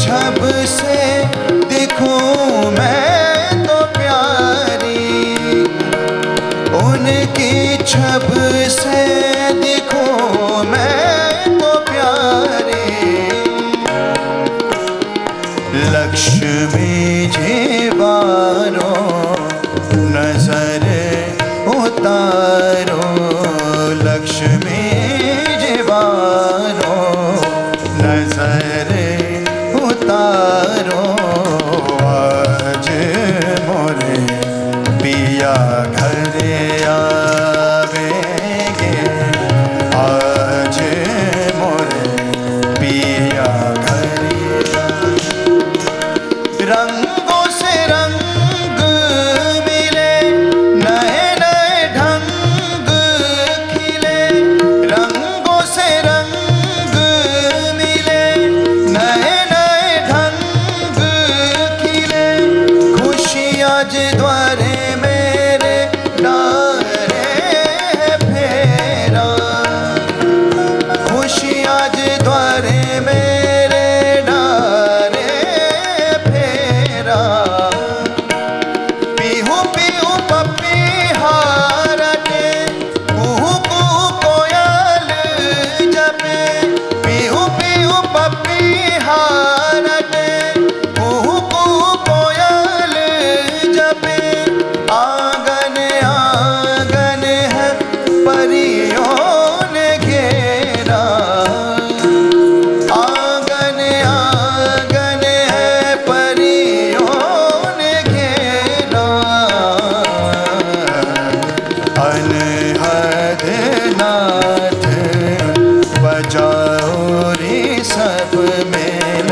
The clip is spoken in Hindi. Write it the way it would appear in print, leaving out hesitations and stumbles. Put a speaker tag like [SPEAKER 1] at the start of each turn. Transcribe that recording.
[SPEAKER 1] छब से दिखूं मैं तो प्यारी, उनकी छब से दिखूं मैं तो प्यारी। लक्ष्मी जी बारो नजर उतारो, लक्ष्मी जी बारो नजर उतारो। आज मोरे पिया घर आवेंगे, आज मोरे पिया घर। रंगों से रंग मिले, नए नए ढंग खिले, रंगों से रंग मिले, नए नए ढंग खिले। खुशियाँ आज द्वारे मेरे डारे फेरा, खुशियाँ आज द्वारे मेरे डारे फेरा। पीहू पीहू पपी हारने, कुहू कुहू कोयल जपे, पीहू पीहू पपी हारने, कुहू कुहू कोयल जपे। आंगन आंगन है परियों ने घेरा, आंगन आंगन है परियों ने घेरा। अनहद नाथ बजाओ रे सब मेल।